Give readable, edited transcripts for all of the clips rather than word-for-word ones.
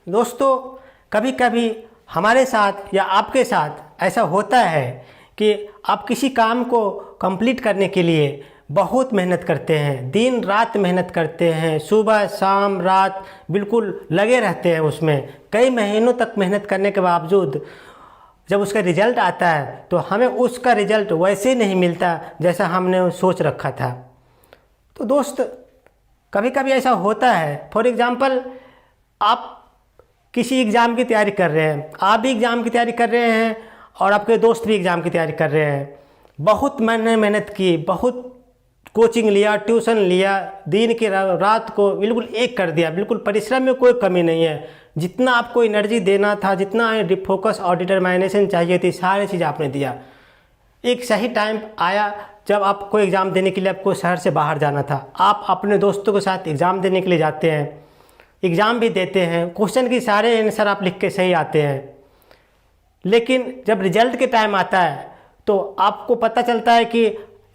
दोस्तों, कभी कभी हमारे साथ या आपके साथ ऐसा होता है कि आप किसी काम को कंप्लीट करने के लिए बहुत मेहनत करते हैं, दिन रात मेहनत करते हैं, सुबह शाम रात बिल्कुल लगे रहते हैं उसमें। कई महीनों तक मेहनत करने के बावजूद जब उसका रिजल्ट आता है तो हमें उसका रिजल्ट वैसे नहीं मिलता जैसा हमने सोच रखा था। तो दोस्त, कभी कभी ऐसा होता है। फॉर एग्ज़ाम्पल, आप किसी एग्ज़ाम की तैयारी कर रहे हैं, आप भी एग्ज़ाम की तैयारी कर रहे हैं और आपके दोस्त भी एग्ज़ाम की तैयारी कर रहे हैं। बहुत मैंने मेहनत की, बहुत कोचिंग लिया, ट्यूशन लिया, दिन की रात को बिल्कुल एक कर दिया, बिल्कुल परिश्रम में कोई कमी नहीं है। जितना आपको एनर्जी देना था, जितना फोकस और डिटरमाइनेशन चाहिए थी, सारी चीज़ आपने दिया। एक सही टाइम आया जब आपको एग्ज़ाम देने के लिए आपको शहर से बाहर जाना था। आप अपने दोस्तों के साथ एग्ज़ाम देने के लिए जाते हैं, एग्ज़ाम भी देते हैं, क्वेश्चन की सारे आंसर आप लिख के सही आते हैं। लेकिन जब रिजल्ट के टाइम आता है तो आपको पता चलता है कि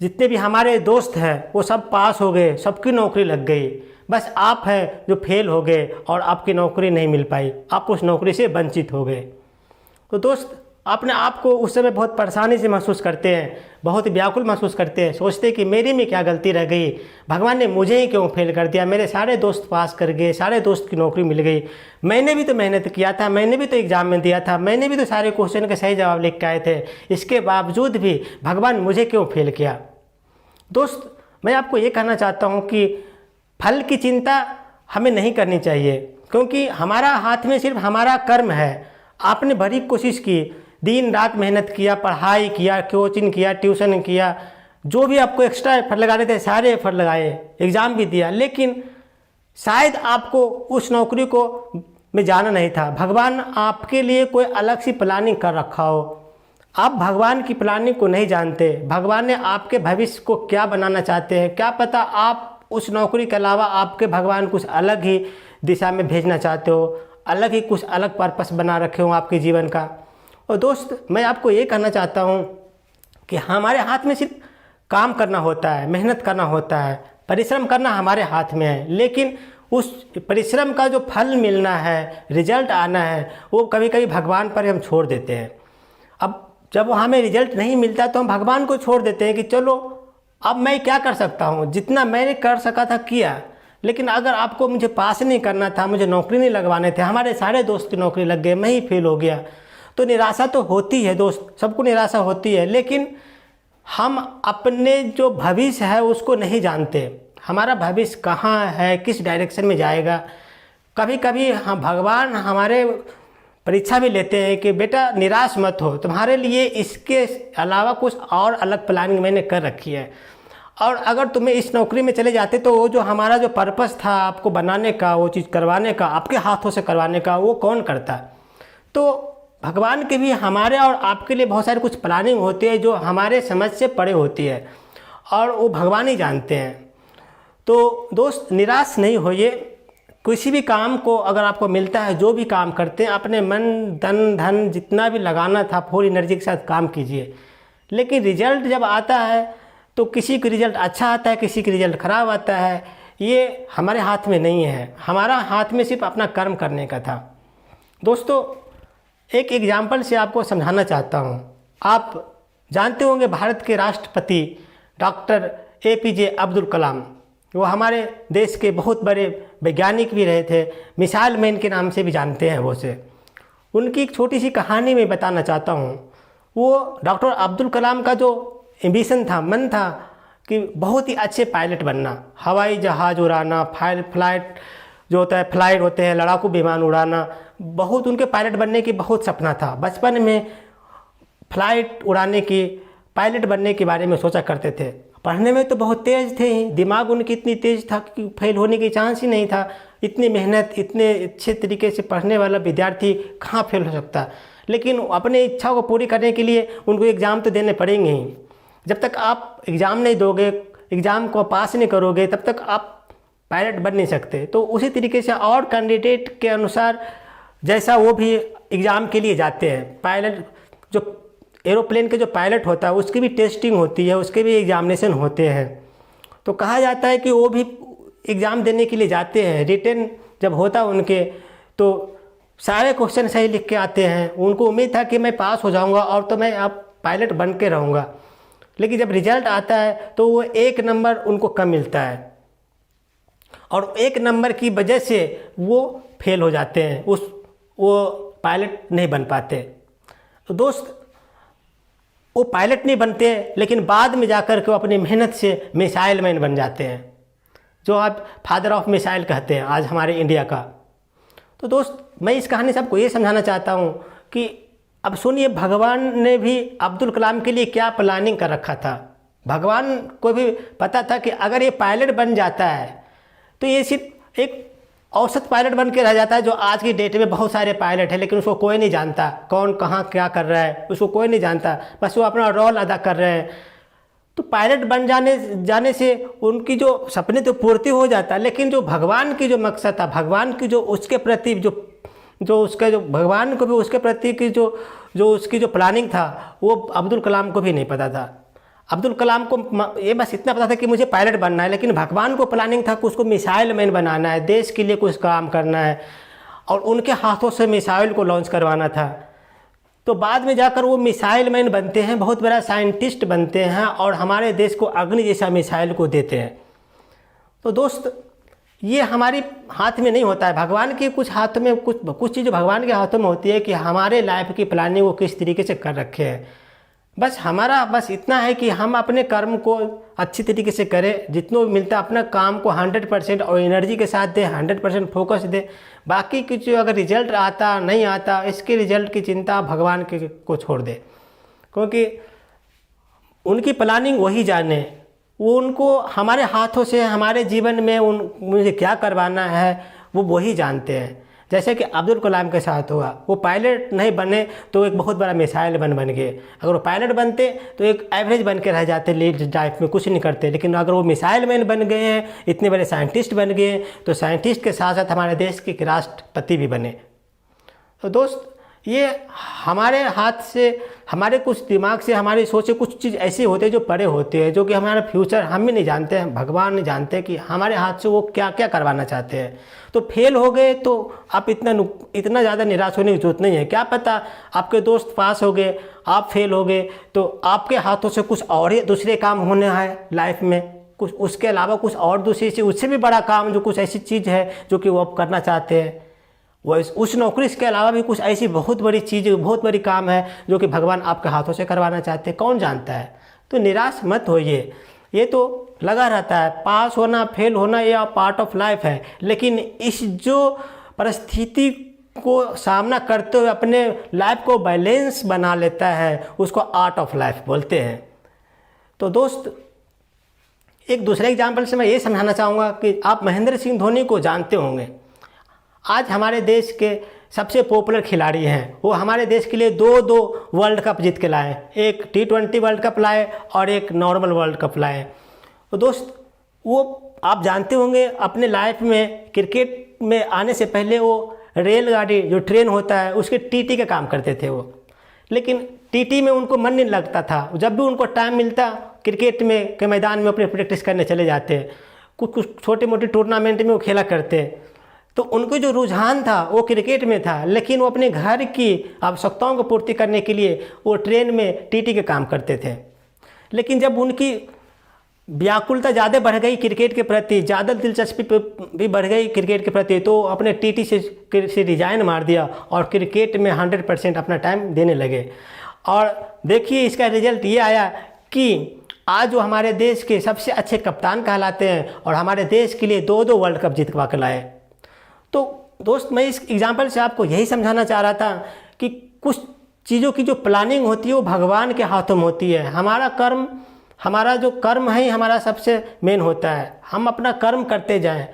जितने भी हमारे दोस्त हैं वो सब पास हो गए, सबकी नौकरी लग गई, बस आप हैं जो फेल हो गए और आपकी नौकरी नहीं मिल पाई, आप उस नौकरी से वंचित हो गए। तो दोस्त, अपने आप को उस समय बहुत परेशानी से महसूस करते हैं, बहुत व्याकुल महसूस करते हैं, सोचते हैं कि मेरी में क्या गलती रह गई, भगवान ने मुझे ही क्यों फेल कर दिया, मेरे सारे दोस्त पास कर गए, सारे दोस्त की नौकरी मिल गई, मैंने भी तो मेहनत किया था, मैंने भी तो एग्ज़ाम में दिया था, मैंने भी तो सारे क्वेश्चन के सही जवाब लिख के आए थे, इसके बावजूद भी भगवान मुझे क्यों फेल किया। दोस्त, मैं आपको ये कहना चाहता हूँ कि फल की चिंता हमें नहीं करनी चाहिए, क्योंकि हमारा हाथ में सिर्फ हमारा कर्म है। आपने बड़ी कोशिश की, दिन रात मेहनत किया, पढ़ाई किया, कोचिंग किया, ट्यूशन किया, जो भी आपको एक्स्ट्रा एफर्ट लगाने थे सारे एफर्ट लगाए, एग्ज़ाम भी दिया, लेकिन शायद आपको उस नौकरी को में जाना नहीं था। भगवान आपके लिए कोई अलग सी प्लानिंग कर रखा हो। आप भगवान की प्लानिंग को नहीं जानते। भगवान ने आपके भविष्य को क्या बनाना चाहते हैं, क्या पता आप उस नौकरी के अलावा आपके भगवान कुछ अलग ही दिशा में भेजना चाहते हो, अलग ही कुछ अलग पर्पस बना रखे हो आपके जीवन का। और दोस्त, मैं आपको ये कहना चाहता हूँ कि हमारे हाथ में सिर्फ काम करना होता है, मेहनत करना होता है, परिश्रम करना हमारे हाथ में है, लेकिन उस परिश्रम का जो फल मिलना है, रिजल्ट आना है, वो कभी कभी भगवान पर हम छोड़ देते हैं। अब जब वो हमें रिजल्ट नहीं मिलता तो हम भगवान को छोड़ देते हैं कि चलो अब मैं क्या कर सकता हूँ, जितना मैंने कर सका था किया, लेकिन अगर आपको मुझे पास नहीं करना था, मुझे नौकरी नहीं लगवाने थे, हमारे सारे दोस्त की नौकरी लग गए, मैं ही फेल हो गया, तो निराशा तो होती है दोस्त, सबको निराशा होती है। लेकिन हम अपने जो भविष्य है उसको नहीं जानते, हमारा भविष्य कहाँ है, किस डायरेक्शन में जाएगा। कभी कभी हम भगवान हमारे परीक्षा भी लेते हैं कि बेटा निराश मत हो, तुम्हारे लिए इसके अलावा कुछ और अलग प्लानिंग मैंने कर रखी है, और अगर तुम्हें इस नौकरी में चले जाते तो वो जो हमारा जो पर्पस था आपको बनाने का, वो चीज़ करवाने का, आपके हाथों से करवाने का, वो कौन करता। तो भगवान के भी हमारे और आपके लिए बहुत सारी कुछ प्लानिंग होती है जो हमारे समझ से परे होती है और वो भगवान ही जानते हैं। तो दोस्त, निराश नहीं होइए। किसी भी काम को अगर आपको मिलता है, जो भी काम करते हैं, अपने मन धन जितना भी लगाना था फुल एनर्जी के साथ काम कीजिए। लेकिन रिजल्ट जब आता है तो किसी का रिजल्ट अच्छा आता है, किसी का रिजल्ट ख़राब आता है, ये हमारे हाथ में नहीं है। हमारा हाथ में सिर्फ अपना कर्म करने का था। दोस्तों, एक एग्जाम्पल से आपको समझाना चाहता हूँ। आप जानते होंगे भारत के राष्ट्रपति डॉक्टर APJ अब्दुल कलाम, वो हमारे देश के बहुत बड़े वैज्ञानिक भी रहे थे, मिसाइल मैन के नाम से भी जानते हैं वो से। उनकी एक छोटी सी कहानी मैं बताना चाहता हूँ। वो डॉक्टर अब्दुल कलाम का जो एम्बिशन था, मन था कि बहुत ही अच्छे पायलट बनना, हवाई जहाज़ उड़ाना, फ्लाइट जो होता है, फ्लाइट होते हैं, लड़ाकू विमान उड़ाना, बहुत उनके पायलट बनने की बहुत सपना था। बचपन में फ्लाइट उड़ाने की, पायलट बनने के बारे में सोचा करते थे। पढ़ने में तो बहुत तेज़ थे ही, दिमाग उनकी इतनी तेज़ था कि फेल होने की चांस ही नहीं था। इतनी मेहनत, इतने अच्छे तरीके से पढ़ने वाला विद्यार्थी कहाँ फेल हो सकता। लेकिन अपने इच्छा को पूरी करने के लिए उनको एग्ज़ाम तो देने पड़ेंगे ही। जब तक आप एग्ज़ाम नहीं दोगे, एग्ज़ाम को पास नहीं करोगे, तब तक आप पायलट बन नहीं सकते। तो उसी तरीके से और कैंडिडेट के अनुसार जैसा वो भी एग्ज़ाम के लिए जाते हैं, पायलट जो एरोप्लेन के जो पायलट होता है उसकी भी टेस्टिंग होती है, उसके भी एग्जामिनेशन होते हैं। तो कहा जाता है कि वो भी एग्ज़ाम देने के लिए जाते हैं। रिटन जब होता उनके तो सारे क्वेश्चन सही लिख के आते हैं, उनको उम्मीद था कि मैं पास हो जाऊंगा और तो मैं अब पायलट बन के रहूँगा, लेकिन जब रिजल्ट आता है तो वो 1 नंबर उनको कम मिलता है और 1 नंबर की वजह से वो फेल हो जाते हैं, वो पायलट नहीं बन पाते। तो दोस्त, वो पायलट नहीं बनते लेकिन बाद में जाकर के वो अपनी मेहनत से मिसाइल मैन बन जाते हैं, जो आप फादर ऑफ मिसाइल कहते हैं आज हमारे इंडिया का। तो दोस्त, मैं इस कहानी से आपको ये समझाना चाहता हूँ कि अब सुनिए, भगवान ने भी अब्दुल कलाम के लिए क्या प्लानिंग कर रखा था। भगवान को भी पता था कि अगर ये पायलट बन जाता है तो ये सिर्फ एक औसत पायलट बन के रह जाता है, जो आज की डेट में बहुत सारे पायलट हैं लेकिन उसको कोई नहीं जानता कौन कहाँ क्या कर रहा है, उसको कोई नहीं जानता, बस वो अपना रोल अदा कर रहे हैं। तो पायलट बन जाने से उनकी जो सपने तो पूर्ति हो जाता है, लेकिन जो भगवान की जो मकसद था, भगवान की जो उसके प्रति जो उसका जो भगवान को भी उसके प्रति की जो उसकी जो प्लानिंग था, वो अब्दुल कलाम को भी नहीं पता था। अब्दुल कलाम को ये बस इतना पता था कि मुझे पायलट बनना है, लेकिन भगवान को प्लानिंग था कि उसको मिसाइल मैन बनाना है, देश के लिए कुछ काम करना है और उनके हाथों से मिसाइल को लॉन्च करवाना था। तो बाद में जाकर वो मिसाइल मैन बनते हैं, बहुत बड़ा साइंटिस्ट बनते हैं और हमारे देश को अग्नि जैसा मिसाइल को देते हैं। तो दोस्त, ये हमारे हाथ में नहीं होता है, भगवान के कुछ हाथों में कुछ चीज़ें भगवान के हाथों में होती है कि हमारे लाइफ की प्लानिंग वो किस तरीके से कर रखे हैं। बस हमारा बस इतना है कि हम अपने कर्म को अच्छी तरीके से करें, जितना भी मिलता है अपना काम को 100% और एनर्जी के साथ दें, 100% फोकस दें। बाकी कुछ अगर रिजल्ट आता नहीं आता, इसके रिजल्ट की चिंता भगवान के को छोड़ दें, क्योंकि उनकी प्लानिंग वही जाने, वो उनको हमारे हाथों से हमारे जीवन में मुझे क्या करवाना है वो वही जानते हैं। जैसे कि अब्दुल कलाम के साथ हुआ, वो पायलट नहीं बने तो एक बहुत बड़ा मिसाइल बन गए। अगर वो पायलट बनते तो एक एवरेज बन के रह जाते, लाइफ में कुछ नहीं करते, लेकिन अगर वो मिसाइल मैन बन गए हैं, इतने बड़े साइंटिस्ट बन गए, तो साइंटिस्ट के साथ साथ हमारे देश के राष्ट्रपति भी बने। तो दोस्त, ये हमारे हाथ से, हमारे कुछ दिमाग से, हमारी सोच से कुछ चीज़ ऐसी होती है जो परे होते हैं, जो कि हमारा फ्यूचर हम भी नहीं जानते हैं, भगवान नहीं जानते कि हमारे हाथ से वो क्या क्या करवाना चाहते हैं। तो फेल हो गए तो आप इतना ज़्यादा निराश होने की जरूरत नहीं है। क्या पता आपके दोस्त पास हो गए, आप फेल हो गए, तो आपके हाथों से कुछ और ही दूसरे काम होने हैं लाइफ में, कुछ उसके अलावा कुछ और दूसरी से उससे भी बड़ा काम, जो कुछ ऐसी चीज़ है जो कि वो आप करना चाहते हैं, वो उस नौकरी के अलावा भी कुछ ऐसी बहुत बड़ी चीज़, बहुत बड़ी काम है जो कि भगवान आपके हाथों से करवाना चाहते हैं, कौन जानता है। तो निराश मत होइए, ये तो लगा रहता है, पास होना फेल होना ये पार्ट ऑफ लाइफ है, लेकिन इस जो परिस्थिति को सामना करते हुए अपने लाइफ को बैलेंस बना लेता है, उसको आर्ट ऑफ लाइफ बोलते हैं। तो दोस्त, एक दूसरे एग्जाम्पल से मैं ये समझाना चाहूँगा कि आप महेंद्र सिंह धोनी को जानते होंगे। आज हमारे देश के सबसे पॉपुलर खिलाड़ी हैं, वो हमारे देश के लिए दो वर्ल्ड कप जीत के लाए, एक T20 वर्ल्ड कप लाए और एक नॉर्मल वर्ल्ड कप लाए। तो दोस्त, वो आप जानते होंगे अपने लाइफ में क्रिकेट में आने से पहले वो रेलगाड़ी जो ट्रेन होता है उसके टीटी का काम करते थे वो, लेकिन टीटी में उनको मन नहीं लगता था। जब भी उनको टाइम मिलता क्रिकेट में के मैदान में अपने प्रैक्टिस करने चले जाते, कुछ छोटे मोटे टूर्नामेंट में वो खेला करते। तो उनको जो रुझान था वो क्रिकेट में था, लेकिन वो अपने घर की आवश्यकताओं को पूर्ति करने के लिए वो ट्रेन में टीटी के काम करते थे। लेकिन जब उनकी व्याकुलता ज़्यादा बढ़ गई क्रिकेट के प्रति, ज़्यादा दिलचस्पी भी बढ़ गई क्रिकेट के प्रति, तो अपने टीटी से रिजाइन मार दिया और क्रिकेट में 100% अपना टाइम देने लगे। और देखिए इसका रिजल्ट ये आया कि आज वो हमारे देश के सबसे अच्छे कप्तान कहलाते हैं और हमारे देश के लिए 2 वर्ल्ड कप जीतवा के लाए। तो दोस्त, मैं इस एग्जाम्पल से आपको यही समझाना चाह रहा था कि कुछ चीज़ों की जो प्लानिंग होती है वो भगवान के हाथों में होती है। हमारा जो कर्म है हमारा सबसे मेन होता है, हम अपना कर्म करते जाएं।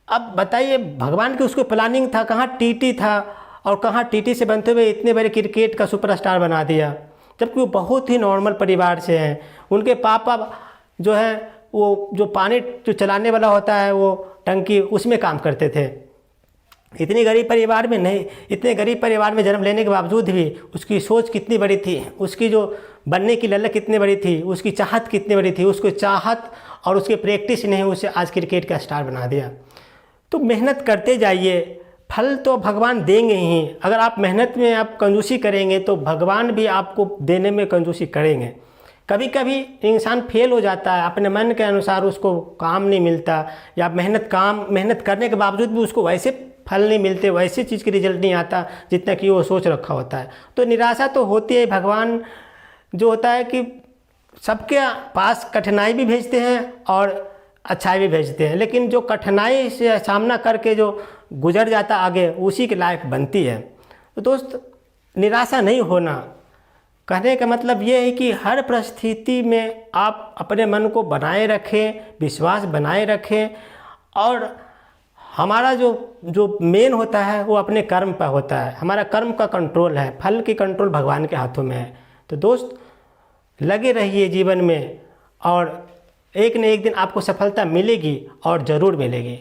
अब बताइए, भगवान की उसको प्लानिंग था, कहाँ टीटी था और कहाँ टीटी से बनते हुए इतने बड़े क्रिकेट का सुपरस्टार बना दिया, जबकि वो बहुत ही नॉर्मल परिवार से हैं। उनके पापा जो है वो जो पानी जो चलाने वाला होता है वो टंकी, उसमें काम करते थे। इतने गरीब परिवार में जन्म लेने के बावजूद भी उसकी सोच कितनी बड़ी थी, उसकी जो बनने की ललक कितनी बड़ी थी, उसकी चाहत कितनी बड़ी थी। उसको चाहत और उसकी प्रैक्टिस ने उसे आज क्रिकेट का स्टार बना दिया। तो मेहनत करते जाइए, फल तो भगवान देंगे ही। अगर आप मेहनत में आप कंजूसी करेंगे तो भगवान भी आपको देने में कंजूसी करेंगे। कभी कभी इंसान फेल हो जाता है, अपने मन के अनुसार उसको काम नहीं मिलता, या मेहनत करने के बावजूद भी उसको वैसे फल नहीं मिलते, वैसे चीज़ की रिजल्ट नहीं आता जितना कि वो सोच रखा होता है। तो निराशा तो होती है। भगवान जो होता है कि सबके पास कठिनाई भी भेजते हैं और अच्छाई भी भेजते हैं, लेकिन जो कठिनाई से सामना करके जो गुजर जाता आगे, उसी की लाइफ बनती है। तो दोस्त, निराशा नहीं होना, कहने का मतलब ये है कि हर परिस्थिति में आप अपने मन को बनाए रखें, विश्वास बनाए रखें, और हमारा जो मेन होता है वो अपने कर्म पर होता है। हमारा कर्म का कंट्रोल है, फल की कंट्रोल भगवान के हाथों में है। तो दोस्त, लगे रहिए जीवन में, और एक न एक दिन आपको सफलता मिलेगी और ज़रूर मिलेगी।